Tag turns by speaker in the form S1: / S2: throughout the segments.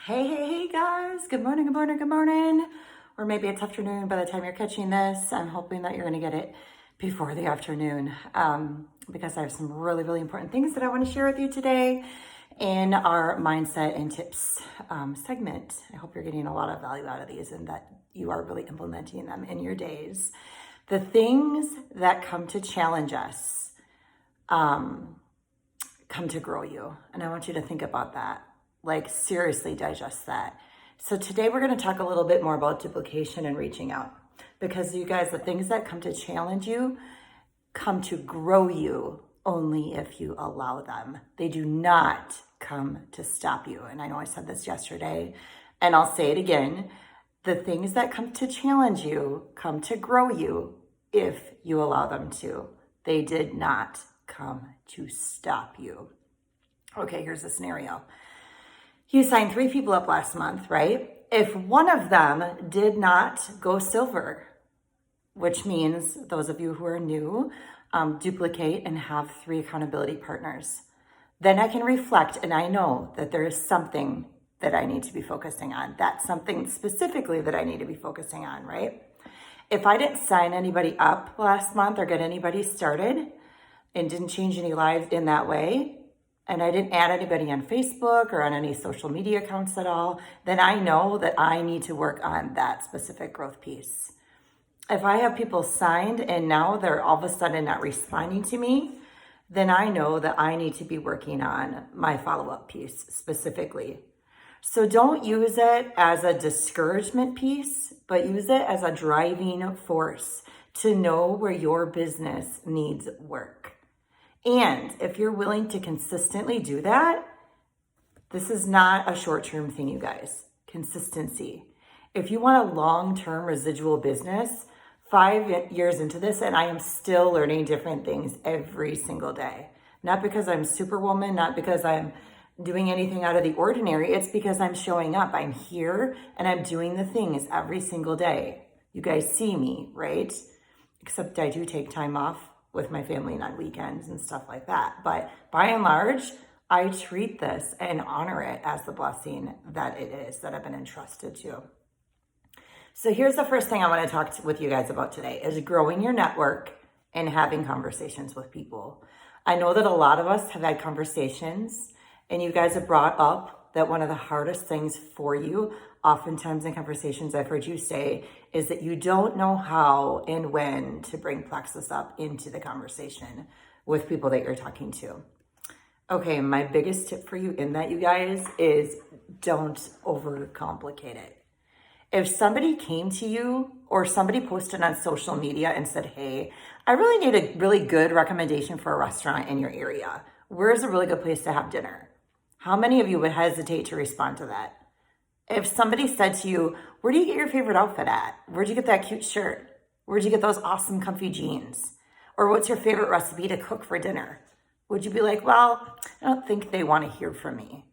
S1: Hey guys, good morning, good morning, good morning. Or maybe it's afternoon by the time you're catching this. I'm hoping that you're gonna get it before the afternoon because I have some really important things that I wanna share with you today in our mindset and tips segment. I hope you're getting a lot of value out of these and that you are really implementing them in your days. The things that come to challenge us come to grow you. And I want you to think about that. Like, seriously digest that. So today we're going to talk a little bit more about duplication and reaching out, because you guys, the things that come to challenge you come to grow you only if you allow them. They do not come to stop you. And I know I said this yesterday and I'll say it again. The things that come to challenge you come to grow you if you allow them to. They did not come to stop you. Okay, here's the scenario. You signed 3 people up last month, right? If one of them did not go silver, which means those of you who are new, duplicate and have 3 accountability partners, then I can reflect and I know that there is something that I need to be focusing on. That's something specifically that I need to be focusing on, right? If I didn't sign anybody up last month or get anybody started and didn't change any lives in that way, and I didn't add anybody on Facebook or on any social media accounts at all, then I know that I need to work on that specific growth piece. If I have people signed and now they're all of a sudden not responding to me, then I know that I need to be working on my follow-up piece specifically. So don't use it as a discouragement piece, but use it as a driving force to know where your business needs work. And if you're willing to consistently do that, this is not a short-term thing, you guys. Consistency. If you want a long-term residual business, 5 years into this, and I am still learning different things every single day. Not because I'm superwoman, not because I'm doing anything out of the ordinary. It's because I'm showing up. I'm here and I'm doing the things every single day. You guys see me, right? Except I do take time off with my family and on weekends and stuff like that. But by and large, I treat this and honor it as the blessing that it is, that I've been entrusted to. So here's the first thing I want to talk with you guys about today is growing your network and having conversations with people. I know that a lot of us have had conversations and you guys have brought up that one of the hardest things for you, oftentimes in conversations I've heard you say, is that you don't know how and when to bring plexus up into the conversation with people that you're talking to. Okay, my biggest tip for you in that, you guys, is don't overcomplicate it. If somebody came to you or somebody posted on social media and said, hey, I really need a really good recommendation for a restaurant in your area. Where's a really good place to have dinner? How many of you would hesitate to respond to that? If somebody said to you, where do you get your favorite outfit at? Where'd you get that cute shirt? Where'd you get those awesome comfy jeans? Or what's your favorite recipe to cook for dinner? Would you be like, well, I don't think they want to hear from me?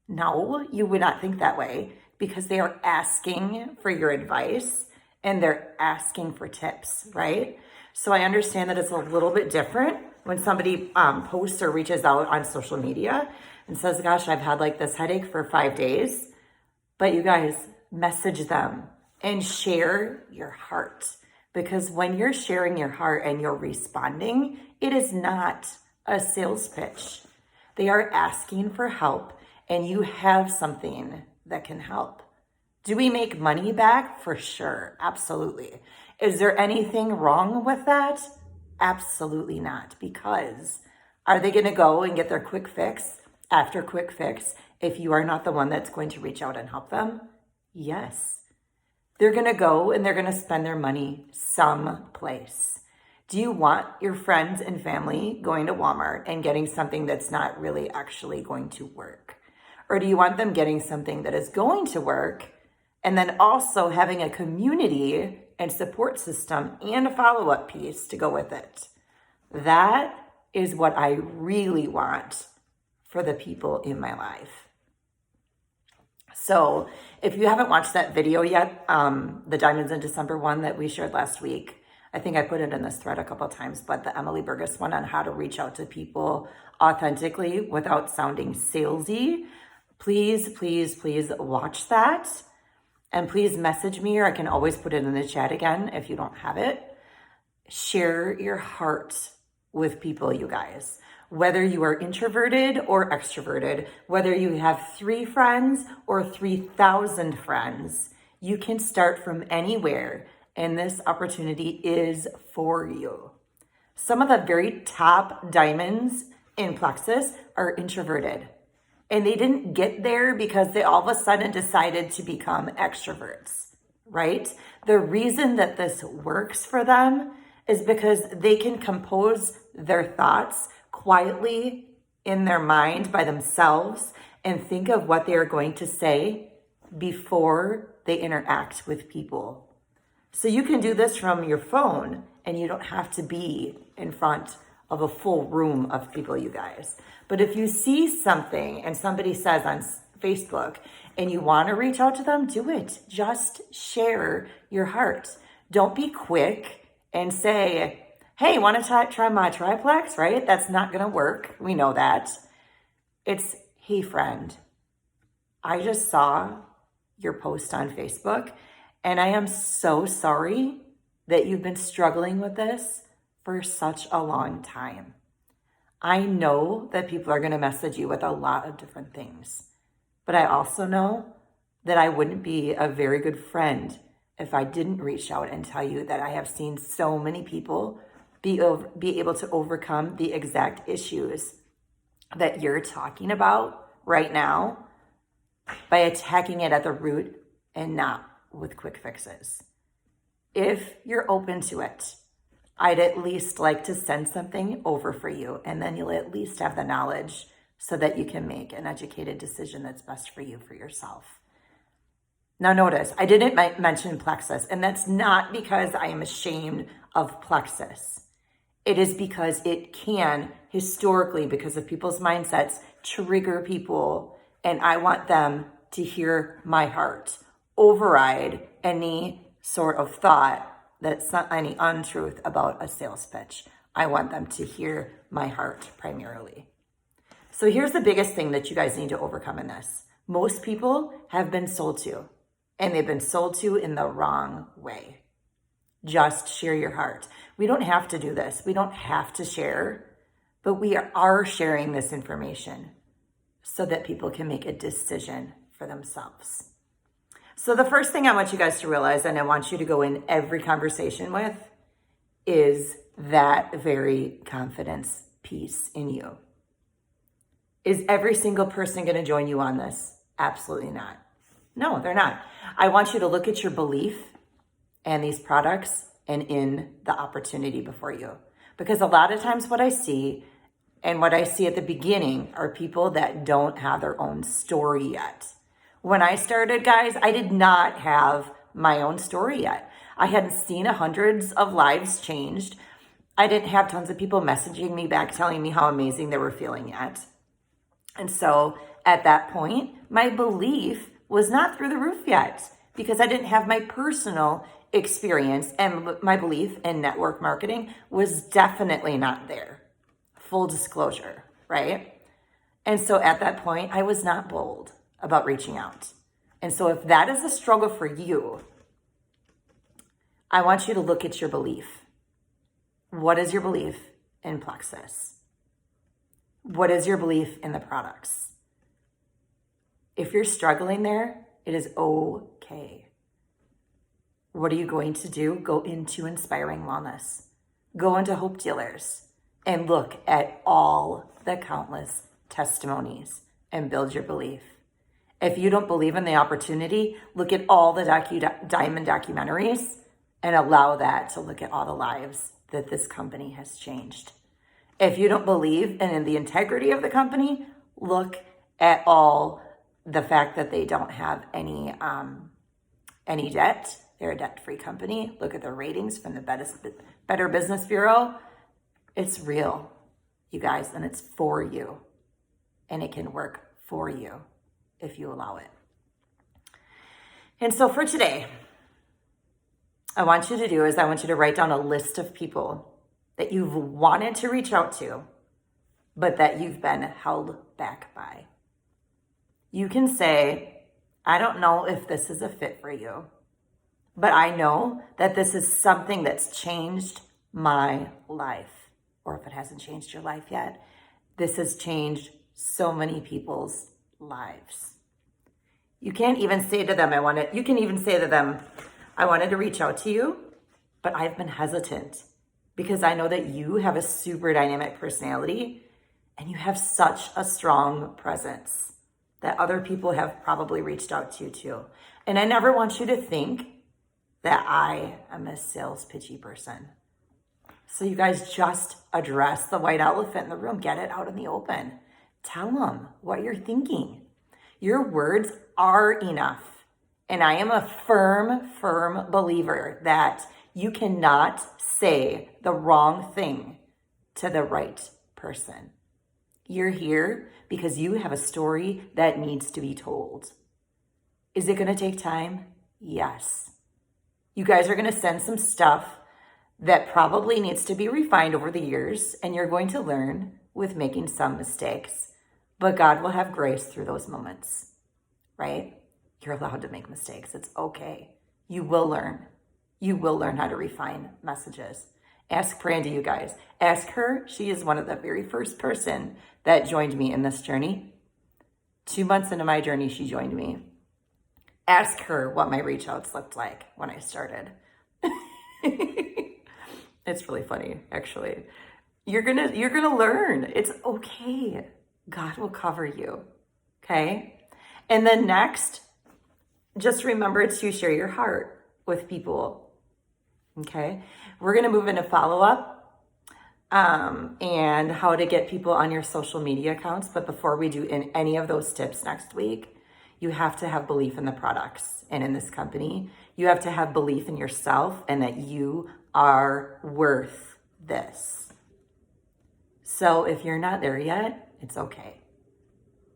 S1: No, you would not think that way because they are asking for your advice and they're asking for tips, right? So I understand that it's a little bit different when somebody posts or reaches out on social media and says, gosh, I've had like this headache for 5 days. But you guys, message them and share your heart. Because when you're sharing your heart and you're responding, it is not a sales pitch. They are asking for help and you have something that can help. Do we make money back? For sure. Absolutely. Is there anything wrong with that? Absolutely not. Because are they going to go and get their quick fix after quick fix if you are not the one that's going to reach out and help them? Yes. They're going to go and they're going to spend their money someplace. Do you want your friends and family going to Walmart and getting something that's not really actually going to work? Or do you want them getting something that is going to work and then also having a community and support system and a follow-up piece to go with it? That is what I really want for the people in my life. So if you haven't watched that video yet, the Diamonds in December one that we shared last week, I think I put it in this thread a couple of times, but the Emily Burgess one on how to reach out to people authentically without sounding salesy, Please, please, please watch that. And please message me, or I can always put it in the chat again if you don't have it. Share your heart with people, you guys. Whether you are introverted or extroverted, whether you have 3 friends or 3,000 friends, you can start from anywhere, and this opportunity is for you. Some of the very top diamonds in Plexus are introverted, and they didn't get there because they all of a sudden decided to become extroverts, right? The reason that this works for them is because they can compose their thoughts quietly in their mind by themselves and think of what they are going to say before they interact with people. So you can do this from your phone, and you don't have to be in front of a full room of people, you guys. But if you see something and somebody says on Facebook and you want to reach out to them, do it. Just share your heart. Don't be quick and say, hey, want to try my triplex, right? That's not going to work. We know that. It's, hey, friend, I just saw your post on Facebook, and I am so sorry that you've been struggling with this for such a long time. I know that people are going to message you with a lot of different things, but I also know that I wouldn't be a very good friend if I didn't reach out and tell you that I have seen so many people be able to overcome the exact issues that you're talking about right now by attacking it at the root and not with quick fixes. If you're open to it, I'd at least like to send something over for you, and then you'll at least have the knowledge so that you can make an educated decision that's best for you, for yourself. Now notice, I didn't mention Plexus, and that's not because I am ashamed of Plexus. It is because it can, historically, because of people's mindsets, trigger people, and I want them to hear my heart, override any sort of thought that's not any untruth about a sales pitch. I want them to hear my heart primarily. So here's the biggest thing that you guys need to overcome in this. Most people have been sold to, and they've been sold to in the wrong way. Just share your heart. We don't have to do this. We don't have to share, but we are sharing this information so that people can make a decision for themselves. So the first thing I want you guys to realize, and I want you to go in every conversation with, is that very confidence piece in you. Is every single person going to join you on this? Absolutely not. No, they're not. I want you to look at your belief and these products and in the opportunity before you. Because a lot of times what I see at the beginning are people that don't have their own story yet. When I started, guys, I did not have my own story yet. I hadn't seen hundreds of lives changed. I didn't have tons of people messaging me back telling me how amazing they were feeling yet. And so at that point, my belief was not through the roof yet because I didn't have my personal experience, and my belief in network marketing was definitely not there. Full disclosure, right? And so at that point, I was not bold about reaching out. And so if that is a struggle for you, I want you to look at your belief. What is your belief in Plexus? What is your belief in the products? If you're struggling there, it is okay. What are you going to do? Go into Inspiring Wellness. Go into Hope Dealers and look at all the countless testimonies and build your belief. If you don't believe in the opportunity, look at all the diamond documentaries and allow that to look at all the lives that this company has changed. If you don't believe in the integrity of the company, look at all the fact that they don't have any debt. They're a debt-free company. Look at the ratings from the Better Business Bureau. It's real, you guys, and it's for you. And it can work for you if you allow it. And so for today, I want you to write down a list of people that you've wanted to reach out to, but that you've been held back by. You can say, I don't know if this is a fit for you, but I know that this is something that's changed my life. Or if it hasn't changed your life yet, this has changed so many people's lives. You can't even say to them, you can even say to them, I wanted to reach out to you, but I've been hesitant because I know that you have a super dynamic personality and you have such a strong presence that other people have probably reached out to you too. And I never want you to think that I am a sales pitchy person. So you guys just address the white elephant in the room. Get it out in the open. Tell them what you're thinking. Your words are enough. And I am a firm believer that you cannot say the wrong thing to the right person. You're here because you have a story that needs to be told. Is it going to take time? Yes. You guys are going to send some stuff that probably needs to be refined over the years, and you're going to learn with making some mistakes. But God will have grace through those moments, right? You're allowed to make mistakes. It's okay. You will learn. You will learn how to refine messages. Ask Brandy, you guys. Ask her. She is one of the very first person that joined me in this journey. 2 months into my journey, she joined me. Ask her what my reach outs looked like when I started. It's really funny, actually. You're gonna learn. It's okay. God will cover you. Okay? And then next, just remember to share your heart with people. Okay? We're gonna move into follow-up and how to get people on your social media accounts. But before we do in any of those tips next week, you have to have belief in the products and in this company. You have to have belief in yourself and that you are worth this. So if you're not there yet, it's okay.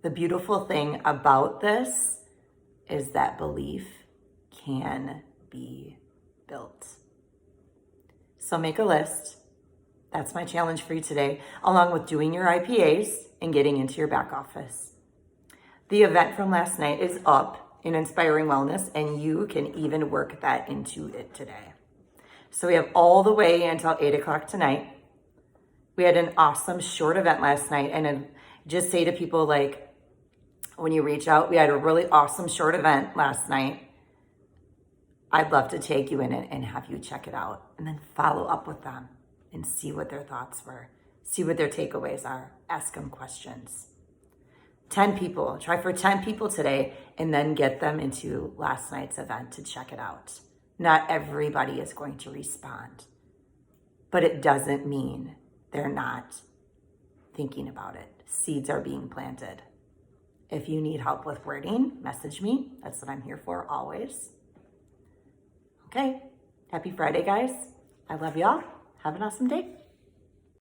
S1: The beautiful thing about this is that belief can be built. So make a list. That's my challenge for you today, along with doing your IPAs and getting into your back office. The event from last night is up in Inspiring Wellness, and you can even work that into it today. So we have all the way until 8 o'clock tonight. We had an awesome short event last night, and just say to people, like, when you reach out, we had a really awesome short event last night. I'd love to take you in it and have you check it out and then follow up with them and see what their thoughts were, see what their takeaways are, ask them questions. 10 people, try for 10 people today, and then get them into last night's event to check it out. Not everybody is going to respond, but it doesn't mean they're not thinking about it. Seeds are being planted. If you need help with wording, message me. That's what I'm here for always. Okay, happy Friday, guys. I love y'all. Have an awesome day.